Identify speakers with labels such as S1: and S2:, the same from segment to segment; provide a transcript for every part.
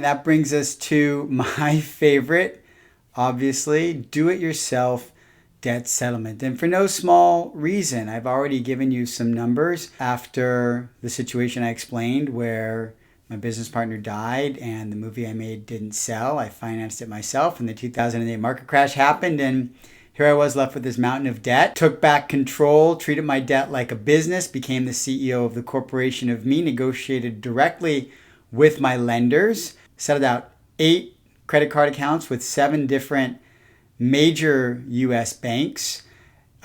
S1: That brings us to my favorite, obviously, do-it-yourself debt settlement. And for no small reason, I've already given you some numbers after the situation I explained where my business partner died and the movie I made didn't sell. I financed it myself and the 2008 market crash happened, and here I was left with this mountain of debt. Took back control, treated my debt like a business, became the CEO of the corporation of me, negotiated directly with my lenders, settled out 8 credit card accounts with 7 different major US banks.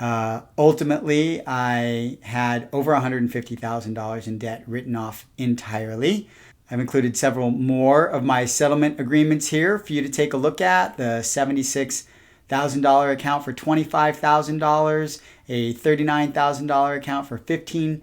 S1: Ultimately, I had over $150,000 in debt written off entirely. I've included several more of my settlement agreements here for you to take a look at. The $76,000 account for $25,000, a $39,000 account for $15,000,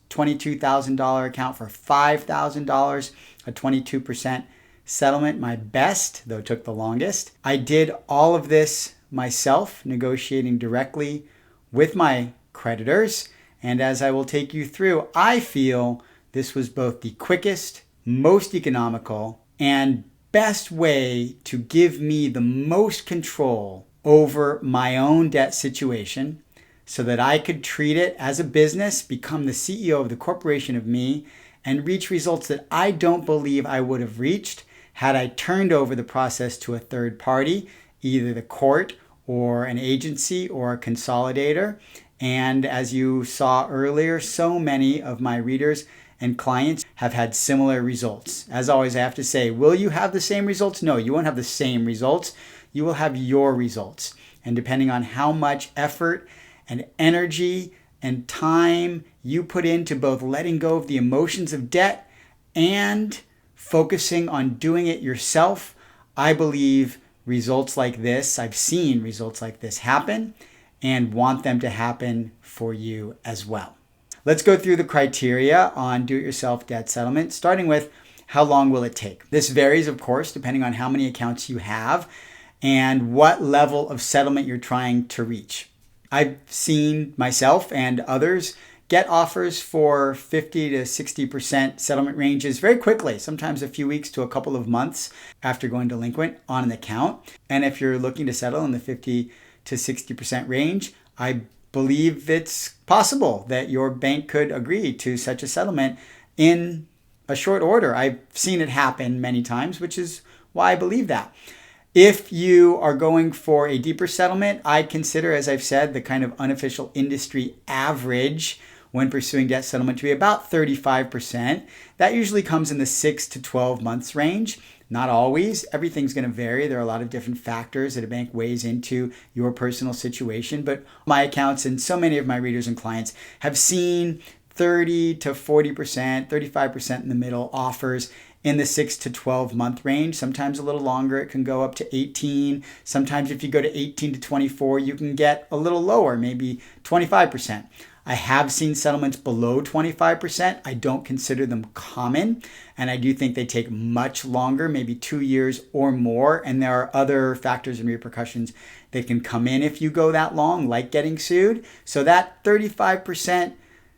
S1: $22,000 account for $5,000, a 22% settlement, my best, though it took the longest. I did all of this myself, negotiating directly with my creditors. And as I will take you through, I feel this was both the quickest, most economical, and best way to give me the most control over my own debt situation so that I could treat it as a business, become the CEO of the corporation of me, and reach results that I don't believe I would have reached had I turned over the process to a third party, either the court or an agency or a consolidator. And as you saw earlier, so many of my readers and clients have had similar results. As always, I have to say, will you have the same results? No, you won't have the same results. You will have your results. And depending on how much effort and energy and time you put into both letting go of the emotions of debt and focusing on doing it yourself, I believe results like this, I've seen results like this happen and want them to happen for you as well. Let's go through the criteria on do-it-yourself debt settlement, starting with how long will it take? This varies, of course, depending on how many accounts you have and what level of settlement you're trying to reach. I've seen myself and others get offers for 50 to 60% settlement ranges very quickly, sometimes a few weeks to a couple of months after going delinquent on an account. And if you're looking to settle in the 50 to 60% range, I believe it's possible that your bank could agree to such a settlement in a short order. I've seen it happen many times, which is why I believe that. If you are going for a deeper settlement, I consider, as I've said, the kind of unofficial industry average when pursuing debt settlement to be about 35%. That usually comes in the 6 to 12 months range. Not always. Everything's going to vary. There are a lot of different factors that a bank weighs into your personal situation. But my accounts and so many of my readers and clients have seen 30 to 40%, 35% in the middle offers in the 6 to 12 month range. Sometimes a little longer. It can go up to 18. Sometimes if you go to 18 to 24, you can get a little lower, maybe 25%. I have seen settlements below 25%. I don't consider them common, and I do think they take much longer, maybe 2 years or more, and there are other factors and repercussions that can come in if you go that long, like getting sued. So that 35%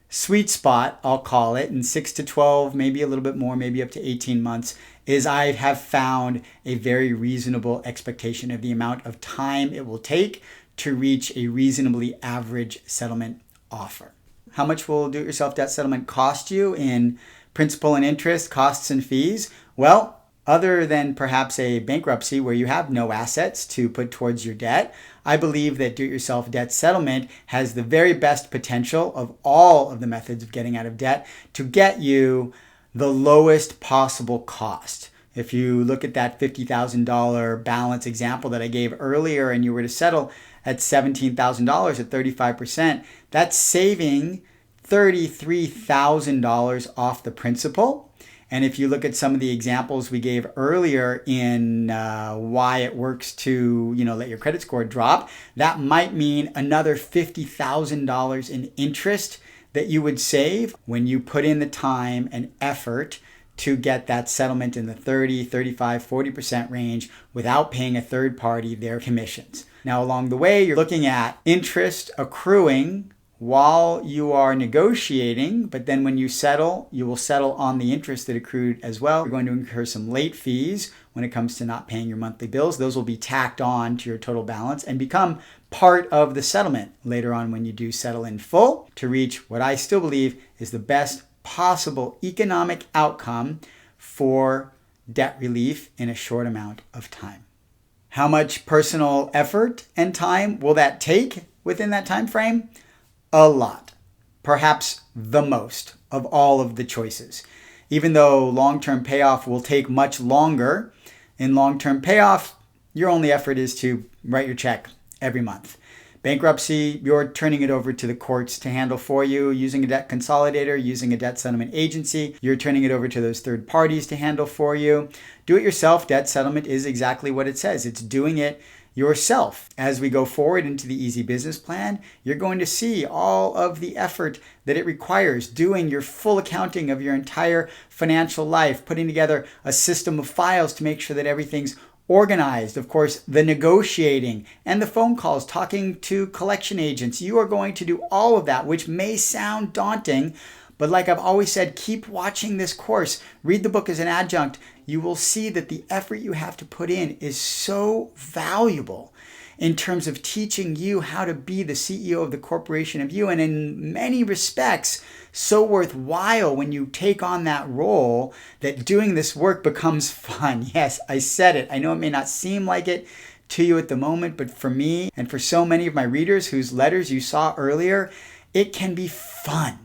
S1: sweet spot, I'll call it, in 6 to 12, maybe a little bit more, maybe up to 18 months, is I have found a very reasonable expectation of the amount of time it will take to reach a reasonably average settlement offer. How much will do-it-yourself debt settlement cost you in principal and interest, costs and fees? Well, other than perhaps a bankruptcy where you have no assets to put towards your debt, I believe that do-it-yourself debt settlement has the very best potential of all of the methods of getting out of debt to get you the lowest possible cost. If you look at that $50,000 balance example that I gave earlier and you were to settle at $17,000 at 35%, that's saving $33,000 off the principal. And if you look at some of the examples we gave earlier in why it works to let your credit score drop, that might mean another $50,000 in interest that you would save when you put in the time and effort to get that settlement in the 30, 35, 40% range without paying a third party their commissions. Now, along the way, you're looking at interest accruing while you are negotiating, but then when you settle, you will settle on the interest that accrued as well. You're going to incur some late fees when it comes to not paying your monthly bills. Those will be tacked on to your total balance and become part of the settlement later on when you do settle in full to reach what I still believe is the best possible economic outcome for debt relief in a short amount of time. How much personal effort and time will that take within that time frame? A lot. Perhaps the most of all of the choices. Even though long-term payoff will take much longer, in long-term payoff, your only effort is to write your check every month. Bankruptcy, you're turning it over to the courts to handle for you using a debt consolidator, using a debt settlement agency. You're turning it over to those third parties to handle for you. Do-it-yourself debt settlement is exactly what it says. It's doing it yourself. As we go forward into the Easy Business Plan, you're going to see all of the effort that it requires, doing your full accounting of your entire financial life, putting together a system of files to make sure that everything's organized. Of course, the negotiating and the phone calls, talking to collection agents. You are going to do all of that, which may sound daunting, but like I've always said, keep watching this course. Read the book as an adjunct. You will see that the effort you have to put in is so valuable in terms of teaching you how to be the CEO of the corporation of you, and in many respects, so worthwhile when you take on that role that doing this work becomes fun. Yes, I said it. I know it may not seem like it to you at the moment, but for me and for so many of my readers whose letters you saw earlier, it can be fun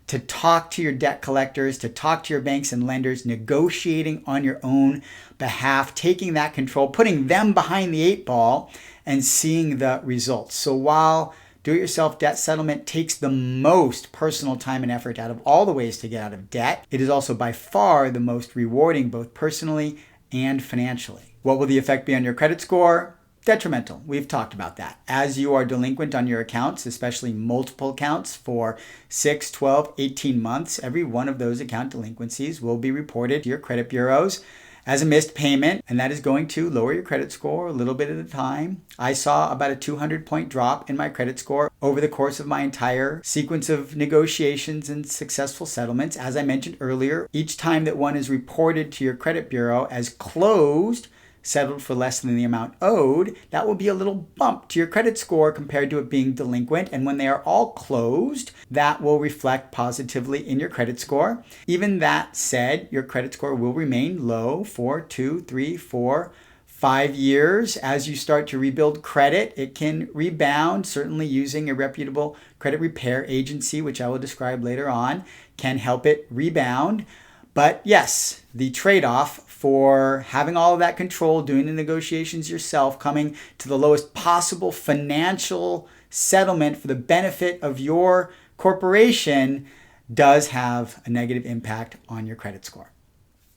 S1: to talk to your debt collectors, to talk to your banks and lenders, negotiating on your own behalf, taking that control, putting them behind the 8-ball, and seeing the results. So while do-it-yourself debt settlement takes the most personal time and effort out of all the ways to get out of debt, it is also by far the most rewarding, both personally and financially. What will the effect be on your credit score? Detrimental. We've talked about that. As you are delinquent on your accounts, especially multiple accounts for 6, 12, 18 months, every one of those account delinquencies will be reported to your credit bureaus as a missed payment, and that is going to lower your credit score a little bit at a time. I saw about a 200-point drop in my credit score over the course of my entire sequence of negotiations and successful settlements. As I mentioned earlier, each time that one is reported to your credit bureau as closed, settled for less than the amount owed, that will be a little bump to your credit score compared to it being delinquent. And when they are all closed, that will reflect positively in your credit score. Even that said, your credit score will remain low for 2, 3, 4, 5 years. As you start to rebuild credit, it can rebound. Certainly using a reputable credit repair agency, which I will describe later on, can help it rebound. But yes, the trade-off for having all of that control, doing the negotiations yourself, coming to the lowest possible financial settlement for the benefit of your corporation does have a negative impact on your credit score.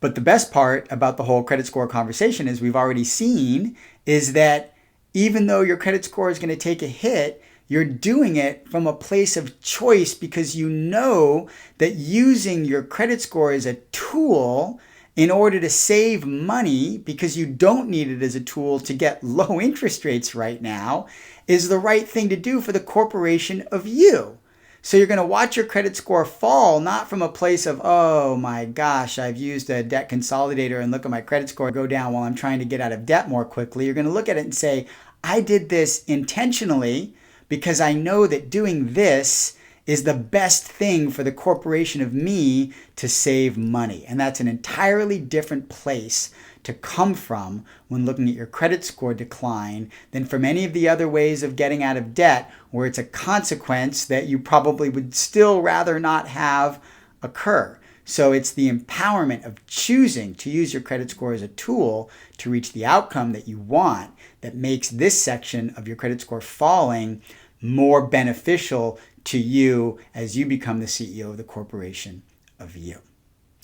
S1: But the best part about the whole credit score conversation, as we've already seen, is that even though your credit score is going to take a hit, you're doing it from a place of choice because you know that using your credit score as a tool in order to save money, because you don't need it as a tool to get low interest rates right now, is the right thing to do for the corporation of you. So you're going to watch your credit score fall, not from a place of, oh my gosh, I've used a debt consolidator and look at my credit score go down while I'm trying to get out of debt more quickly. You're going to look at it and say, I did this intentionally because I know that doing this is the best thing for the corporation of me to save money. And that's an entirely different place to come from when looking at your credit score decline than from any of the other ways of getting out of debt, where it's a consequence that you probably would still rather not have occur. So it's the empowerment of choosing to use your credit score as a tool to reach the outcome that you want that makes this section of your credit score falling more beneficial to you as you become the CEO of the corporation of you.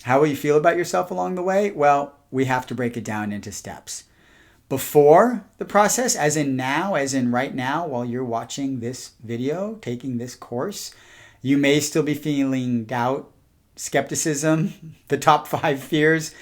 S1: How will you feel about yourself along the way? Well, we have to break it down into steps. Before the process, as in now, as in right now, while you're watching this video, taking this course, you may still be feeling doubt, skepticism, the top 5 fears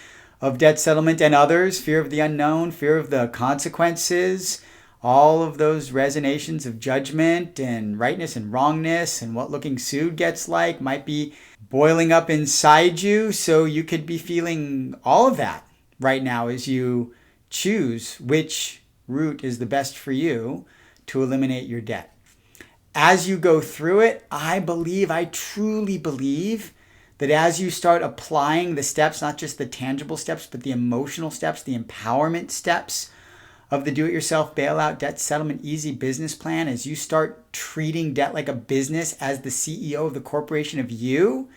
S1: of debt settlement and others, fear of the unknown, fear of the consequences, all of those resonations of judgment and rightness and wrongness and what looking sued gets like might be boiling up inside you. So you could be feeling all of that right now as you choose which route is the best for you to eliminate your debt. As you go through it, I truly believe that as you start applying the steps, not just the tangible steps, but the emotional steps, the empowerment steps of the Do-It-Yourself Bailout Debt Settlement Easy Business Plan, as you start treating debt like a business as the CEO of the corporation of you,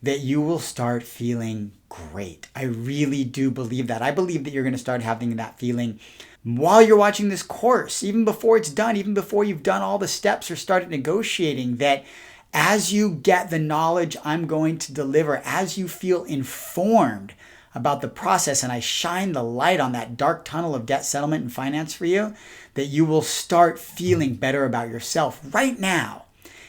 S1: that you will start feeling great. I really do believe that. I believe that you're going to start having that feeling while you're watching this course, even before it's done, even before you've done all the steps or started negotiating, that as you get the knowledge I'm going to deliver, as you feel informed about the process and I shine the light on that dark tunnel of debt settlement and finance for you, that you will start feeling better about yourself right now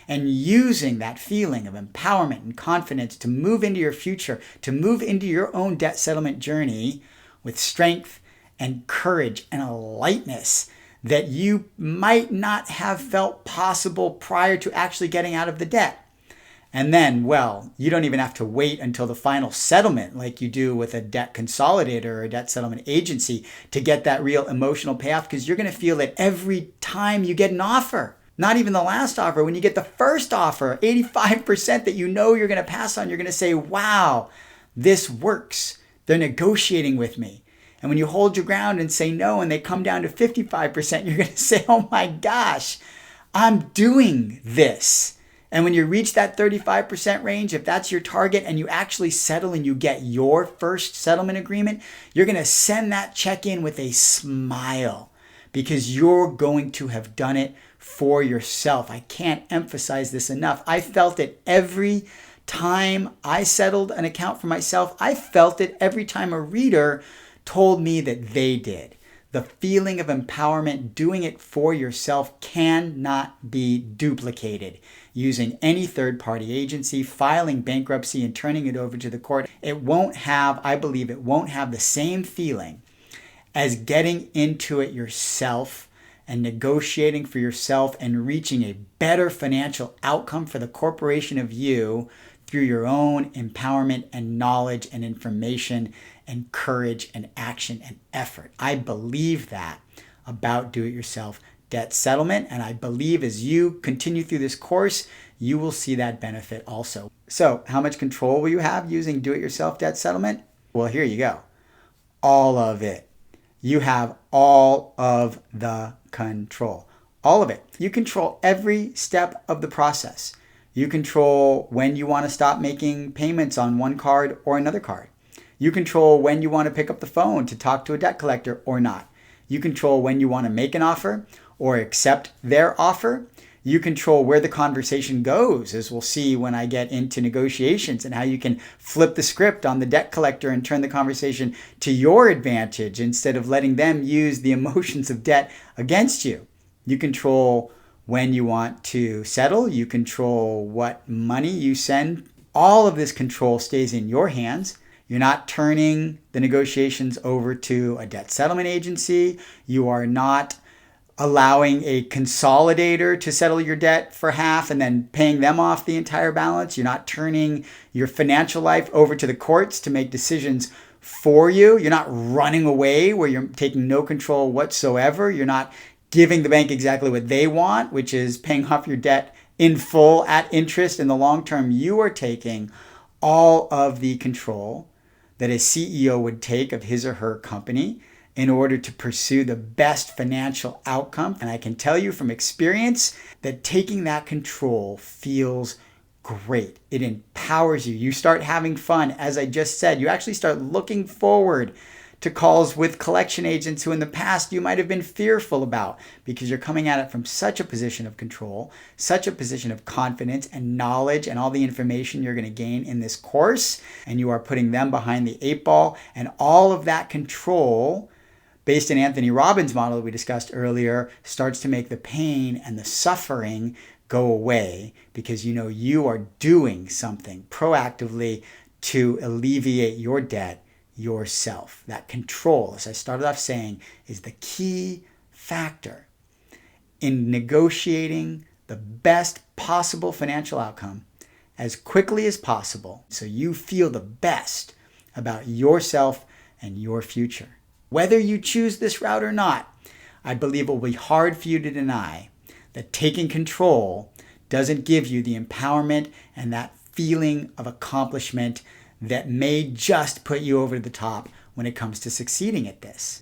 S1: and using that feeling of empowerment and confidence to move into your future, to move into your own debt settlement journey with strength and courage and a lightness that you might not have felt possible prior to actually getting out of the debt. And then, well, you don't even have to wait until the final settlement like you do with a debt consolidator or a debt settlement agency to get that real emotional payoff, because you're going to feel it every time you get an offer. Not even the last offer. When you get the first offer, 85% that you know you're going to pass on, you're going to say, wow, this works. They're negotiating with me. And when you hold your ground and say no and they come down to 55%, you're going to say, oh my gosh, I'm doing this. And when you reach that 35% range, if that's your target and you actually settle and you get your first settlement agreement, you're going to send that check in with a smile because you're going to have done it for yourself. I can't emphasize this enough. I felt it every time I settled an account for myself. I felt it every time a reader told me that they did. The feeling of empowerment, doing it for yourself, cannot be duplicated using any third-party agency, filing bankruptcy and turning it over to the court. I believe it won't have the same feeling as getting into it yourself and negotiating for yourself and reaching a better financial outcome for the corporation of you through your own empowerment and knowledge and information and courage and action and effort. I believe that about do-it-yourself debt settlement, and I believe as you continue through this course, you will see that benefit also. So, how much control will you have using do-it-yourself debt settlement? Well, here you go. All of it. You have all of the control. All of it. You control every step of the process. You control when you want to stop making payments on one card or another card. You control when you want to pick up the phone to talk to a debt collector or not. You control when you want to make an offer or accept their offer. You control where the conversation goes, as we'll see when I get into negotiations, and how you can flip the script on the debt collector and turn the conversation to your advantage instead of letting them use the emotions of debt against you. You control when you want to settle. You control what money you send. All of this control stays in your hands. You're not turning the negotiations over to a debt settlement agency. You are not allowing a consolidator to settle your debt for half and then paying them off the entire balance. You're not turning your financial life over to the courts to make decisions for you. You're not running away where you're taking no control whatsoever. You're not giving the bank exactly what they want, which is paying off your debt in full at interest in the long term. You are taking all of the control that a CEO would take of his or her company in order to pursue the best financial outcome. And I can tell you from experience that taking that control feels great. It empowers you. You start having fun. As I just said, you actually start looking forward to calls with collection agents who in the past you might have been fearful about, because you're coming at it from such a position of control, such a position of confidence and knowledge and all the information you're going to gain in this course, and you are putting them behind the 8 ball, and all of that control based in Anthony Robbins' model that we discussed earlier starts to make the pain and the suffering go away, because you know you are doing something proactively to alleviate your debt yourself. That control, as I started off saying, is the key factor in negotiating the best possible financial outcome as quickly as possible so you feel the best about yourself and your future. Whether you choose this route or not, I believe it will be hard for you to deny that taking control doesn't give you the empowerment and that feeling of accomplishment that may just put you over the top when it comes to succeeding at this.